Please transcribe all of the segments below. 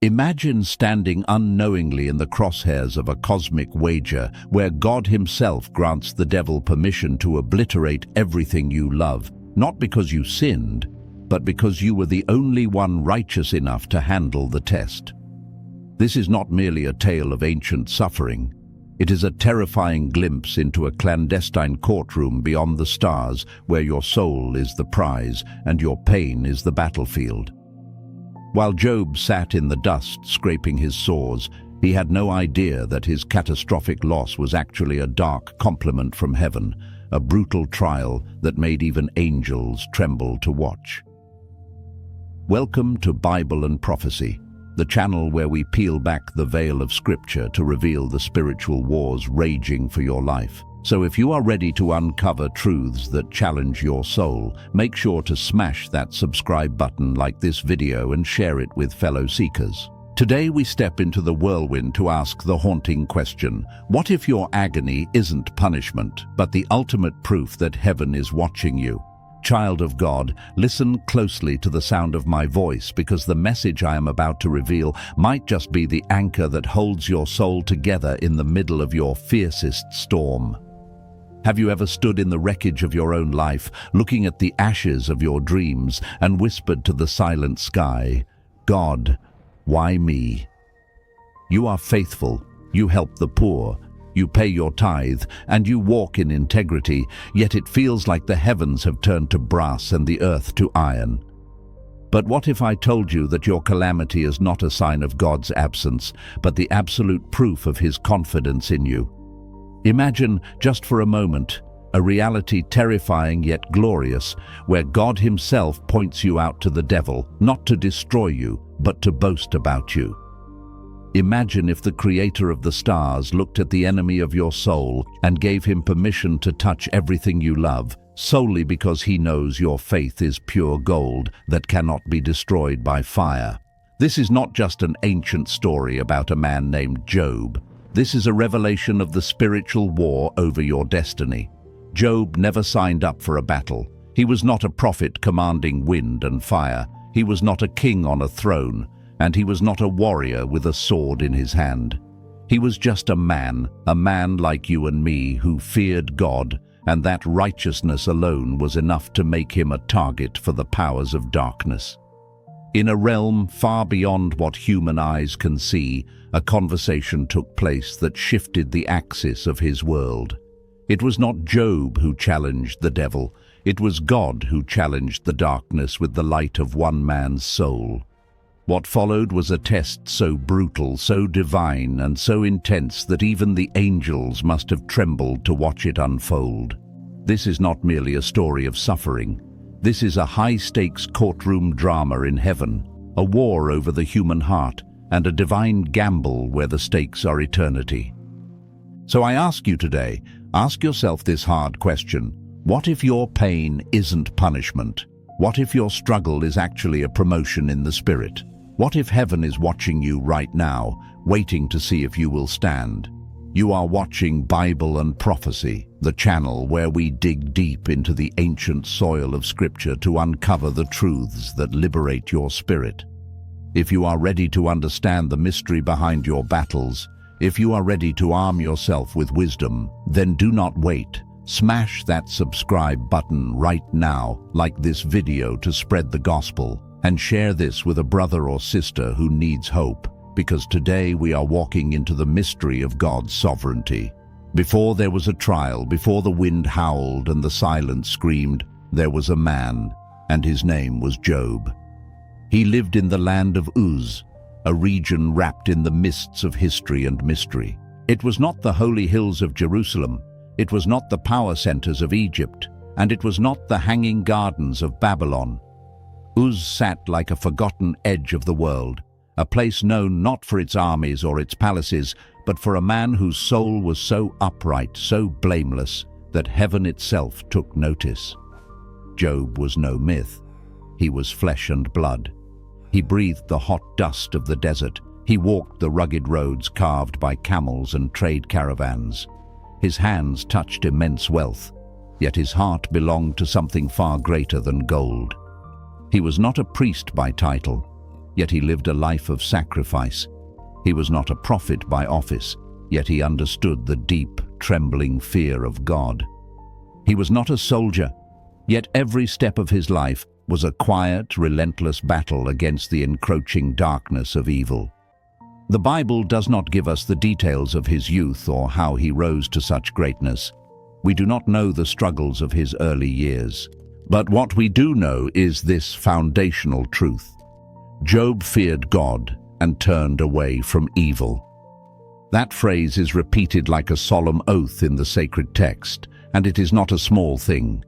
Imagine standing unknowingly in the crosshairs of a cosmic wager where God himself grants the devil permission to obliterate everything you love, not because you sinned, but because you were the only one righteous enough to handle the test. This is not merely a tale of ancient suffering. It is a terrifying glimpse into a clandestine courtroom beyond the stars where your soul is the prize and your pain is the battlefield. While Job sat in the dust scraping his sores, he had no idea that his catastrophic loss was actually a dark compliment from heaven, a brutal trial that made even angels tremble to watch. Welcome to Bible and Prophecy, the channel where we peel back the veil of Scripture to reveal the spiritual wars raging for your life. So if you are ready to uncover truths that challenge your soul, make sure to smash that subscribe button like this video and share it with fellow seekers. Today we step into the whirlwind to ask the haunting question: what if your agony isn't punishment, but the ultimate proof that heaven is watching you? Child of God, listen closely to the sound of my voice, because the message I am about to reveal might just be the anchor that holds your soul together in the middle of your fiercest storm. Have you ever stood in the wreckage of your own life, looking at the ashes of your dreams, and whispered to the silent sky, "God, why me?" You are faithful, you help the poor, you pay your tithe, and you walk in integrity, yet it feels like the heavens have turned to brass and the earth to iron. But what if I told you that your calamity is not a sign of God's absence, but the absolute proof of his confidence in you? Imagine, just for a moment, a reality terrifying yet glorious, where God himself points you out to the devil, not to destroy you, but to boast about you. Imagine if the creator of the stars looked at the enemy of your soul and gave him permission to touch everything you love, solely because he knows your faith is pure gold that cannot be destroyed by fire. This is not just an ancient story about a man named Job. This is a revelation of the spiritual war over your destiny. Job never signed up for a battle. He was not a prophet commanding wind and fire. He was not a king on a throne, and he was not a warrior with a sword in his hand. He was just a man like you and me, who feared God, and that righteousness alone was enough to make him a target for the powers of darkness. In a realm far beyond what human eyes can see, a conversation took place that shifted the axis of his world. It was not Job who challenged the devil. It was God who challenged the darkness with the light of one man's soul. What followed was a test so brutal, so divine, and so intense that even the angels must have trembled to watch it unfold. This is not merely a story of suffering. This is a high-stakes courtroom drama in heaven, a war over the human heart, and a divine gamble where the stakes are eternity. So I ask you today, ask yourself this hard question: what if your pain isn't punishment? What if your struggle is actually a promotion in the spirit? What if heaven is watching you right now, waiting to see if you will stand? You are watching Bible and Prophecy, the channel where we dig deep into the ancient soil of Scripture to uncover the truths that liberate your spirit. If you are ready to understand the mystery behind your battles, if you are ready to arm yourself with wisdom, then do not wait. Smash that subscribe button right now, like this video, to spread the gospel, and share this with a brother or sister who needs hope, because today we are walking into the mystery of God's sovereignty. Before there was a trial, before the wind howled and the silence screamed, there was a man, and his name was Job. He lived in the land of Uz, a region wrapped in the mists of history and mystery. It was not the holy hills of Jerusalem, it was not the power centers of Egypt, and it was not the hanging gardens of Babylon. Uz sat like a forgotten edge of the world, a place known not for its armies or its palaces, but for a man whose soul was so upright, so blameless, that heaven itself took notice. Job was no myth. He was flesh and blood. He breathed the hot dust of the desert. He walked the rugged roads carved by camels and trade caravans. His hands touched immense wealth, yet his heart belonged to something far greater than gold. He was not a priest by title. yet he lived a life of sacrifice. He was not a prophet by office, yet he understood the deep, trembling fear of God. He was not a soldier, yet every step of his life was a quiet, relentless battle against the encroaching darkness of evil. The Bible does not give us the details of his youth or how he rose to such greatness. We do not know the struggles of his early years. But what we do know is this foundational truth. Job feared God and turned away from evil. That phrase is repeated like a solemn oath in the sacred text, and it is not a small thing.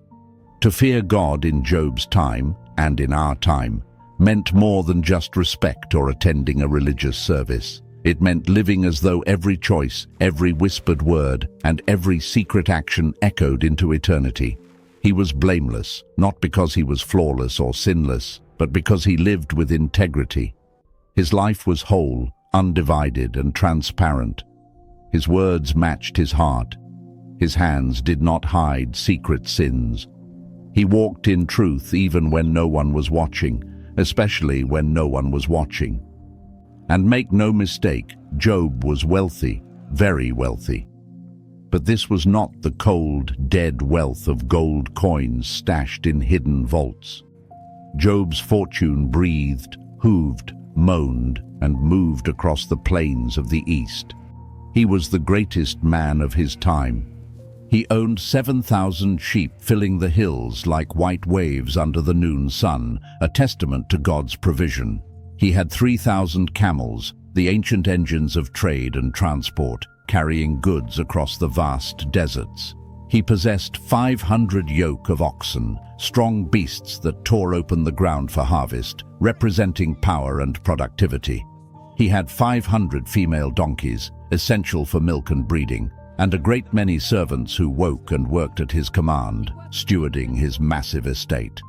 To fear God in Job's time, and in our time, meant more than just respect or attending a religious service. It meant living as though every choice, every whispered word, and every secret action echoed into eternity. He was blameless, not because he was flawless or sinless, but because he lived with integrity. His life was whole, undivided, and transparent. His words matched his heart. His hands did not hide secret sins. He walked in truth even when no one was watching, especially when no one was watching. And make no mistake, Job was wealthy, very wealthy. But this was not the cold, dead wealth of gold coins stashed in hidden vaults. Job's fortune breathed, hooved, moaned, and moved across the plains of the East. He was the greatest man of his time. He owned 7,000 sheep filling the hills like white waves under the noon sun, a testament to God's provision. He had 3,000 camels, the ancient engines of trade and transport, carrying goods across the vast deserts. He possessed 500 yoke of oxen, strong beasts that tore open the ground for harvest, representing power and productivity. He had 500 female donkeys, essential for milk and breeding, and a great many servants who woke and worked at his command, stewarding his massive estate.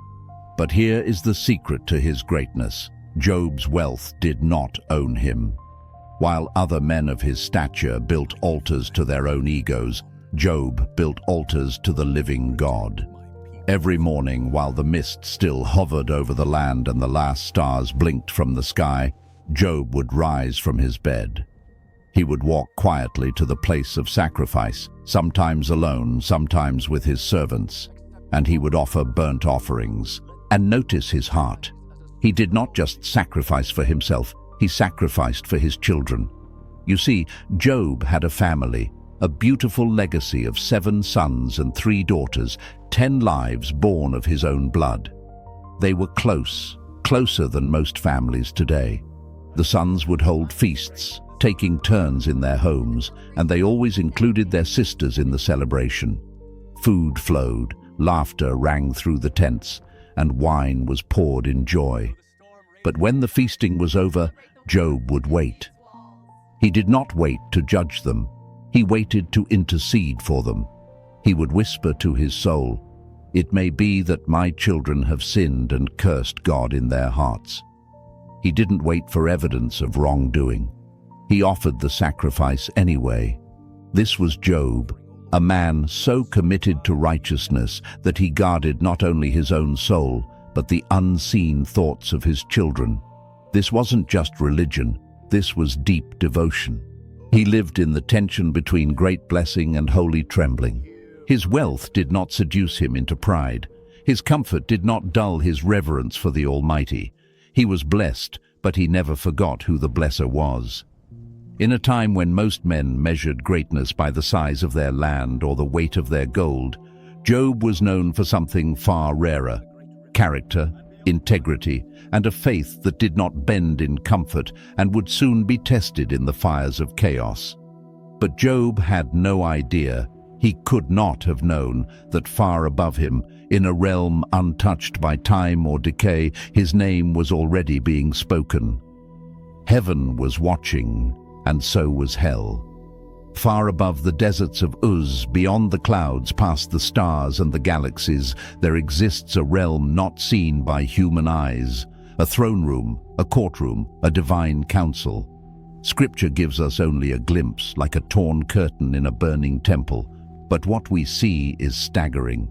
But here is the secret to his greatness. Job's wealth did not own him. While other men of his stature built altars to their own egos, Job built altars to the living God. Every morning, while the mist still hovered over the land and the last stars blinked from the sky, Job would rise from his bed. He would walk quietly to the place of sacrifice, sometimes alone, sometimes with his servants, and he would offer burnt offerings. And notice his heart. He did not just sacrifice for himself, he sacrificed for his children. You see, Job had a family, a beautiful legacy of 7 sons and 3 daughters, 10 lives born of his own blood. They were close, closer than most families today. The sons would hold feasts, taking turns in their homes, and they always included their sisters in the celebration. Food flowed, laughter rang through the tents, and wine was poured in joy. But when the feasting was over, Job would wait. He did not wait to judge them. He waited to intercede for them. He would whisper to his soul, "It may be that my children have sinned and cursed God in their hearts." He didn't wait for evidence of wrongdoing. He offered the sacrifice anyway. This was Job, a man so committed to righteousness that he guarded not only his own soul, but the unseen thoughts of his children. This wasn't just religion, this was deep devotion. He lived in the tension between great blessing and holy trembling. His wealth did not seduce him into pride. His comfort did not dull his reverence for the Almighty. He was blessed, but he never forgot who the blesser was. In a time when most men measured greatness by the size of their land or the weight of their gold, Job was known for something far rarer: character, integrity, and a faith that did not bend in comfort and would soon be tested in the fires of chaos. But Job had no idea, he could not have known, that far above him, in a realm untouched by time or decay, his name was already being spoken. Heaven was watching, and so was hell. Far above the deserts of Uz, beyond the clouds, past the stars and the galaxies, there exists a realm not seen by human eyes, a throne room, a courtroom, a divine council. Scripture gives us only a glimpse, like a torn curtain in a burning temple, but what we see is staggering.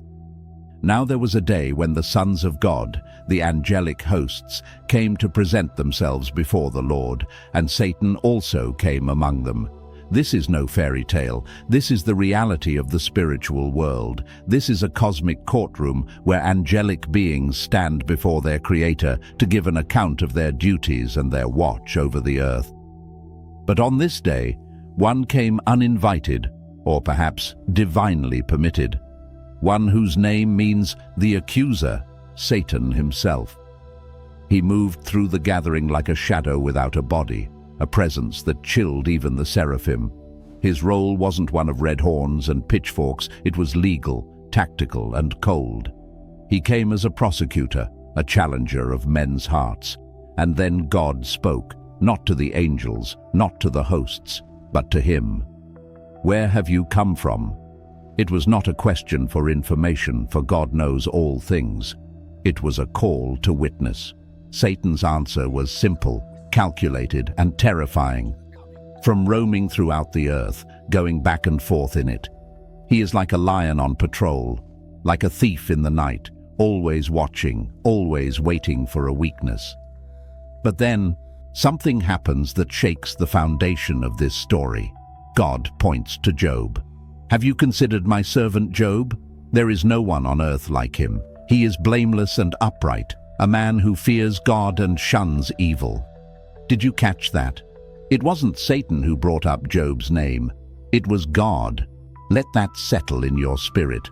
Now there was a day when the sons of God, the angelic hosts, came to present themselves before the Lord, and Satan also came among them. This is no fairy tale. This is the reality of the spiritual world. This is a cosmic courtroom where angelic beings stand before their Creator to give an account of their duties and their watch over the earth. But on this day, one came uninvited, or perhaps divinely permitted. One whose name means the accuser, Satan himself. He moved through the gathering like a shadow without a body, a presence that chilled even the seraphim. His role wasn't one of red horns and pitchforks, it was legal, tactical, and cold. He came as a prosecutor, a challenger of men's hearts. And then God spoke, not to the angels, not to the hosts, but to him. "Where have you come from?" It was not a question for information, for God knows all things. It was a call to witness. Satan's answer was simple, calculated, and terrifying. From roaming throughout the earth, going back and forth in it, he is like a lion on patrol, like a thief in the night, always watching, always waiting for a weakness. But then, something happens that shakes the foundation of this story. God points to Job. "Have you considered my servant Job? There is no one on earth like him. He is blameless and upright, a man who fears God and shuns evil." Did you catch that? It wasn't Satan who brought up Job's name. It was God. Let that settle in your spirit.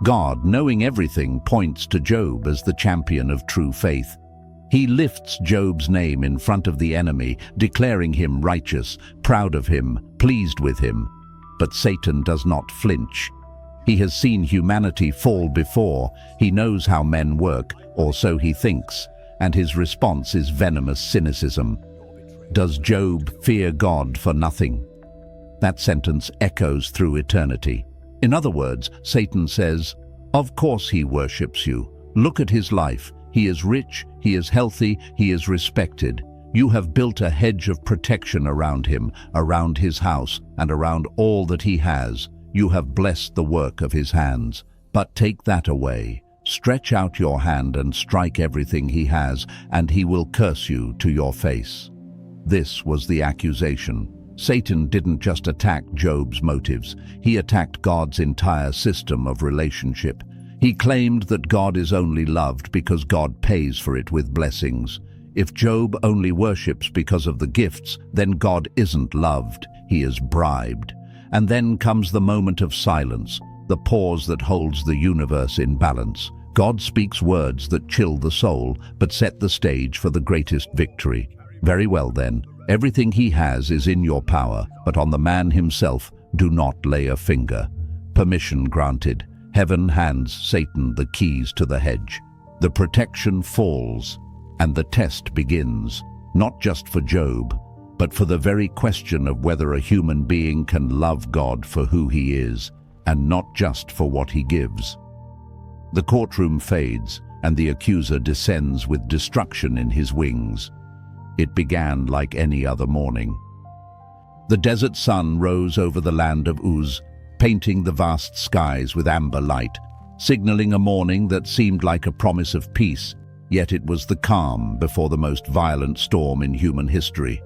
God, knowing everything, points to Job as the champion of true faith. He lifts Job's name in front of the enemy, declaring him righteous, proud of him, pleased with him. But Satan does not flinch. He has seen humanity fall before. He knows how men work, or so he thinks, and his response is venomous cynicism. Does Job fear God for nothing? That sentence echoes through eternity. In other words, Satan says, "Of course he worships you. Look at his life. He is rich, he is healthy, he is respected. You have built a hedge of protection around him, around his house, and around all that he has. You have blessed the work of his hands. But take that away. Stretch out your hand and strike everything he has, and he will curse you to your face." This was the accusation. Satan didn't just attack Job's motives. He attacked God's entire system of relationship. He claimed that God is only loved because God pays for it with blessings. If Job only worships because of the gifts, then God isn't loved, he is bribed. And then comes the moment of silence, the pause that holds the universe in balance. God speaks words that chill the soul, but set the stage for the greatest victory. Very well then, everything he has is in your power, but on the man himself, do not lay a finger. Permission granted. Heaven hands Satan the keys to the hedge. The protection falls, and the test begins, not just for Job, but for the very question of whether a human being can love God for who he is, and not just for what he gives. The courtroom fades, and the accuser descends with destruction in his wings. It began like any other morning. The desert sun rose over the land of Uz, painting the vast skies with amber light, signaling a morning that seemed like a promise of peace, yet it was the calm before the most violent storm in human history.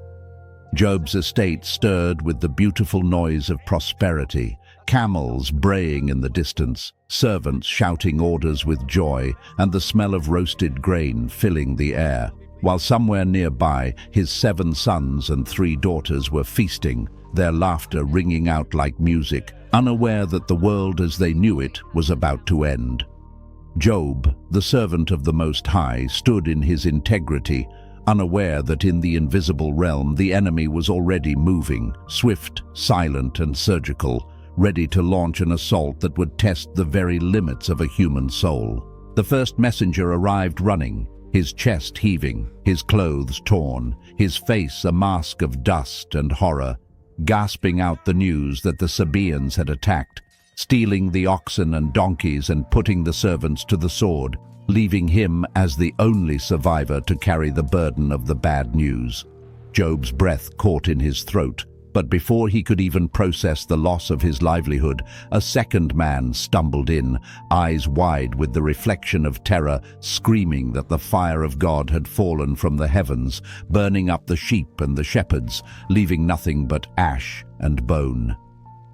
Job's estate stirred with the beautiful noise of prosperity, camels braying in the distance, servants shouting orders with joy, and the smell of roasted grain filling the air, while somewhere nearby his 7 sons and 3 daughters were feasting, their laughter ringing out like music, unaware that the world as they knew it was about to end. Job, the servant of the Most High, stood in his integrity, unaware that in the invisible realm the enemy was already moving, swift, silent, and surgical, ready to launch an assault that would test the very limits of a human soul. The first messenger arrived running, his chest heaving, his clothes torn, his face a mask of dust and horror, gasping out the news that the Sabaeans had attacked, stealing the oxen and donkeys and putting the servants to the sword, leaving him as the only survivor to carry the burden of the bad news. Job's breath caught in his throat, But before he could even process the loss of his livelihood, a second man stumbled in, eyes wide with the reflection of terror, screaming that the fire of God had fallen from the heavens, burning up the sheep and the shepherds, leaving nothing but ash and bone.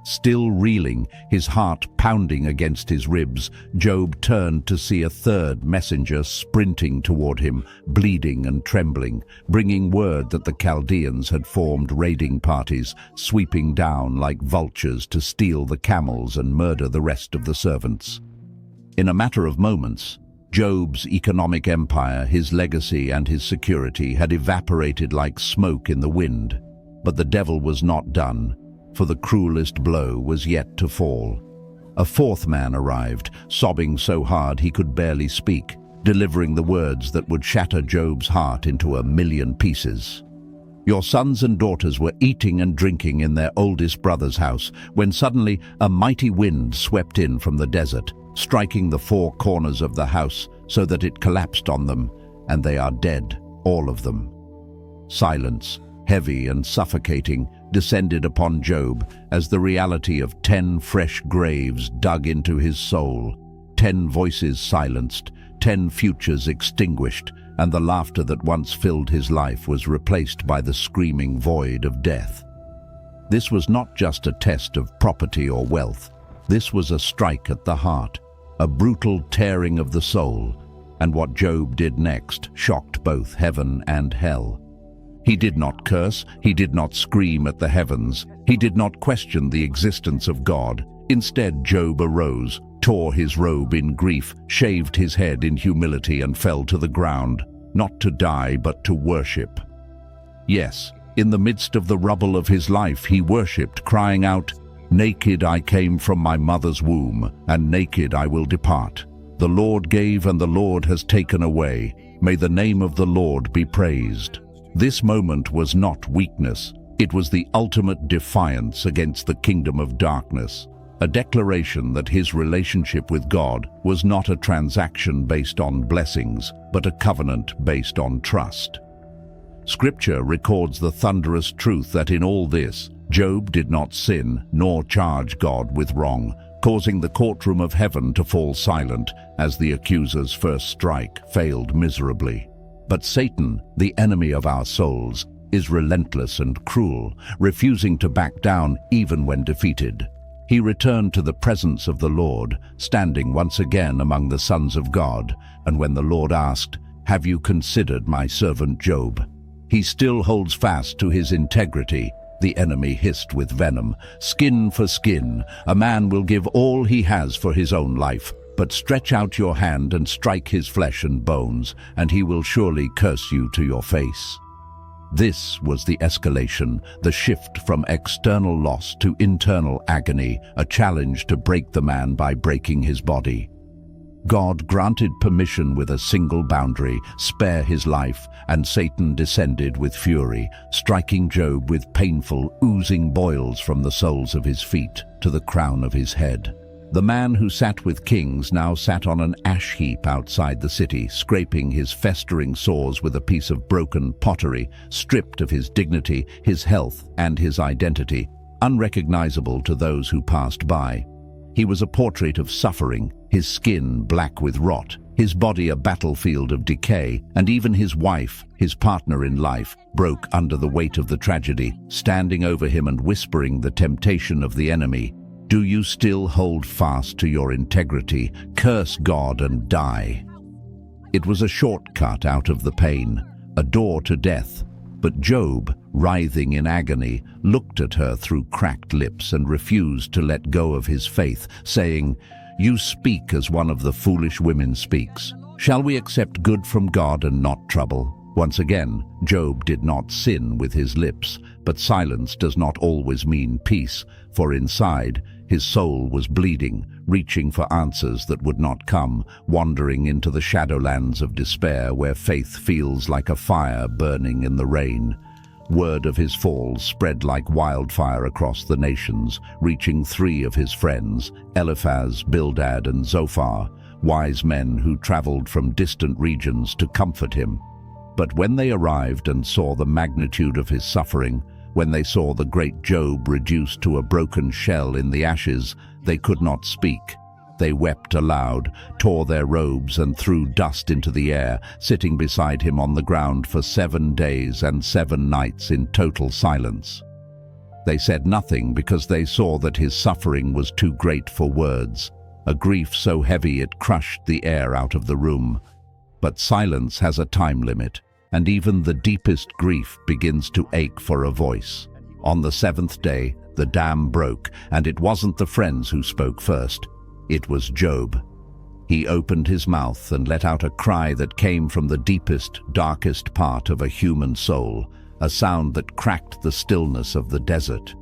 Still reeling, his heart pounding against his ribs, Job turned to see a third messenger sprinting toward him, bleeding and trembling, bringing word that the Chaldeans had formed raiding parties, sweeping down like vultures to steal the camels and murder the rest of the servants. In a matter of moments, Job's economic empire, his legacy and his security had evaporated like smoke in the wind. But the devil was not done, for the cruelest blow was yet to fall. A fourth man arrived, sobbing so hard he could barely speak, delivering the words that would shatter Job's heart into 1,000,000 pieces. Your sons and daughters were eating and drinking in their oldest brother's house, when suddenly a mighty wind swept in from the desert, striking the four corners of the house so that it collapsed on them, and they are dead, all of them. Silence, heavy and suffocating, descended upon Job as the reality of 10 fresh graves dug into his soul, 10 voices silenced, 10 futures extinguished, and the laughter that once filled his life was replaced by the screaming void of death. This was not just a test of property or wealth. This was a strike at the heart, a brutal tearing of the soul, and what Job did next shocked both heaven and hell. He did not curse, he did not scream at the heavens, he did not question the existence of God. Instead, Job arose, tore his robe in grief, shaved his head in humility and fell to the ground, not to die but to worship. Yes, in the midst of the rubble of his life he worshipped, crying out, "Naked I came from my mother's womb, and naked I will depart. The Lord gave and the Lord has taken away. May the name of the Lord be praised." This moment was not weakness, it was the ultimate defiance against the kingdom of darkness, a declaration that his relationship with God was not a transaction based on blessings, but a covenant based on trust. Scripture records the thunderous truth that in all this, Job did not sin nor charge God with wrong, causing the courtroom of heaven to fall silent as the accuser's first strike failed miserably. But Satan, the enemy of our souls, is relentless and cruel, refusing to back down even when defeated. He returned to the presence of the Lord, standing once again among the sons of God, and when the Lord asked, "Have you considered my servant Job?" He still holds fast to his integrity. The enemy hissed with venom, "Skin for skin, a man will give all he has for his own life. But stretch out your hand and strike his flesh and bones, and he will surely curse you to your face." This was the escalation, the shift from external loss to internal agony, a challenge to break the man by breaking his body. God granted permission with a single boundary, spare his life, and Satan descended with fury, striking Job with painful, oozing boils from the soles of his feet to the crown of his head. The man who sat with kings now sat on an ash heap outside the city, scraping his festering sores with a piece of broken pottery, stripped of his dignity, his health, and his identity, unrecognizable to those who passed by. He was a portrait of suffering, his skin black with rot, his body a battlefield of decay, and even his wife, his partner in life, broke under the weight of the tragedy, standing over him and whispering the temptation of the enemy. Do you still hold fast to your integrity? Curse God and die. It was a shortcut out of the pain, a door to death. But Job, writhing in agony, looked at her through cracked lips and refused to let go of his faith, saying, "You speak as one of the foolish women speaks. Shall we accept good from God and not trouble?" Once again, Job did not sin with his lips, but silence does not always mean peace, for inside, his soul was bleeding, reaching for answers that would not come, wandering into the shadowlands of despair where faith feels like a fire burning in the rain. Word of his fall spread like wildfire across the nations, reaching 3 of his friends, Eliphaz, Bildad, and Zophar, wise men who traveled from distant regions to comfort him. But when they arrived and saw the magnitude of his suffering, When they saw the great Job reduced to a broken shell in the ashes, they could not speak. They wept aloud, tore their robes and threw dust into the air, sitting beside him on the ground for 7 days and 7 nights in total silence. They said nothing because they saw that his suffering was too great for words, a grief so heavy it crushed the air out of the room. But silence has a time limit, and even the deepest grief begins to ache for a voice. On the 7th day, the dam broke, and it wasn't the friends who spoke first. It was Job. He opened his mouth and let out a cry that came from the deepest, darkest part of a human soul, a sound that cracked the stillness of the desert.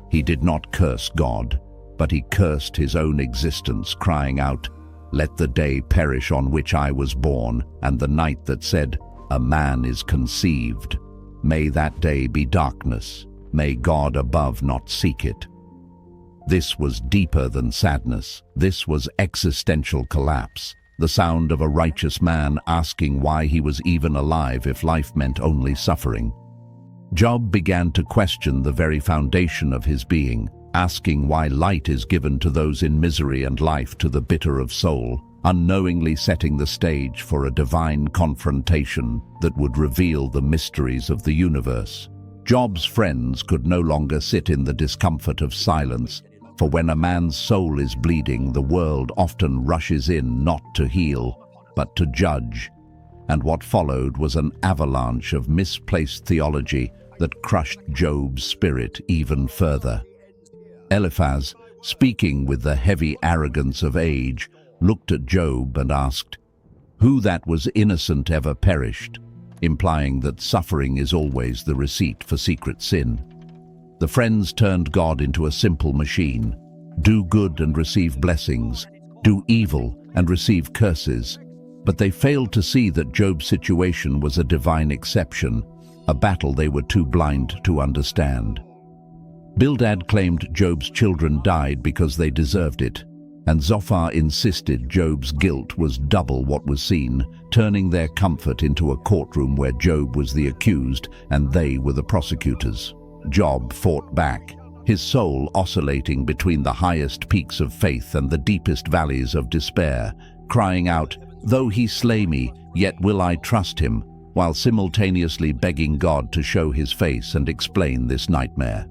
He did not curse God, but he cursed his own existence, crying out, "Let the day perish on which I was born, and the night that said, 'A man is conceived.' May that day be darkness. May God above not seek it." This was deeper than sadness. This was existential collapse, the sound of a righteous man asking why he was even alive if life meant only suffering. Job began to question the very foundation of his being, asking why light is given to those in misery and life to the bitter of soul, unknowingly setting the stage for a divine confrontation that would reveal the mysteries of the universe. Job's friends could no longer sit in the discomfort of silence, for when a man's soul is bleeding, the world often rushes in not to heal, but to judge. And what followed was an avalanche of misplaced theology that crushed Job's spirit even further. Eliphaz, speaking with the heavy arrogance of age, looked at Job and asked, "Who that was innocent ever perished?" implying that suffering is always the receipt for secret sin. The friends turned God into a simple machine. Do good and receive blessings. Do evil and receive curses. But they failed to see that Job's situation was a divine exception, a battle they were too blind to understand. Bildad claimed Job's children died because they deserved it, and Zophar insisted Job's guilt was double what was seen, turning their comfort into a courtroom where Job was the accused and they were the prosecutors. Job fought back, his soul oscillating between the highest peaks of faith and the deepest valleys of despair, crying out, "Though he slay me, yet will I trust him," while simultaneously begging God to show his face and explain this nightmare.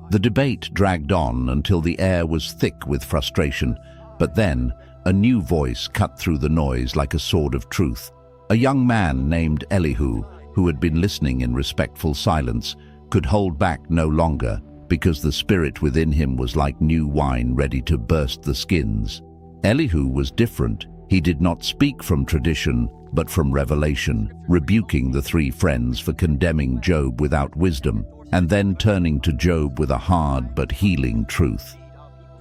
The debate dragged on until the air was thick with frustration, but then a new voice cut through the noise like a sword of truth. A young man named Elihu, who had been listening in respectful silence, could hold back no longer because the spirit within him was like new wine ready to burst the skins. Elihu was different. He did not speak from tradition, but from revelation, rebuking the 3 friends for condemning Job without wisdom, and then turning to Job with a hard but healing truth.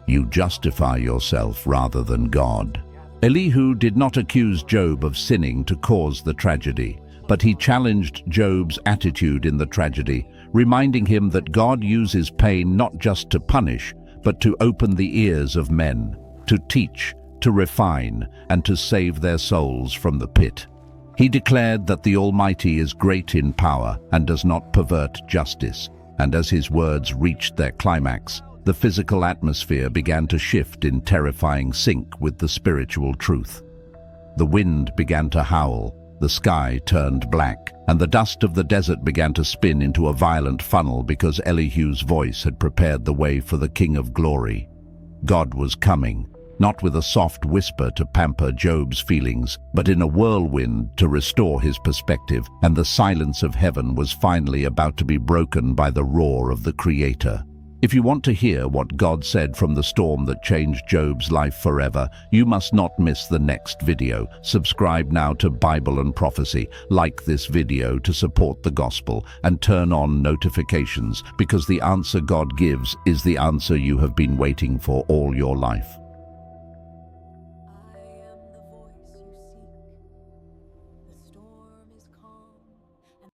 You justify yourself rather than God. Elihu did not accuse Job of sinning to cause the tragedy, but he challenged Job's attitude in the tragedy, reminding him that God uses pain not just to punish, but to open the ears of men, to teach, to refine, and to save their souls from the pit. He declared that the Almighty is great in power and does not pervert justice, and as his words reached their climax, the physical atmosphere began to shift in terrifying sync with the spiritual truth. The wind began to howl, the sky turned black, and the dust of the desert began to spin into a violent funnel because Elihu's voice had prepared the way for the King of Glory. God was coming, not with a soft whisper to pamper Job's feelings, but in a whirlwind to restore his perspective, and the silence of heaven was finally about to be broken by the roar of the Creator. If you want to hear what God said from the storm that changed Job's life forever, you must not miss the next video. Subscribe now to Bible and Prophecy, like this video to support the gospel, and turn on notifications, because the answer God gives is the answer you have been waiting for all your life.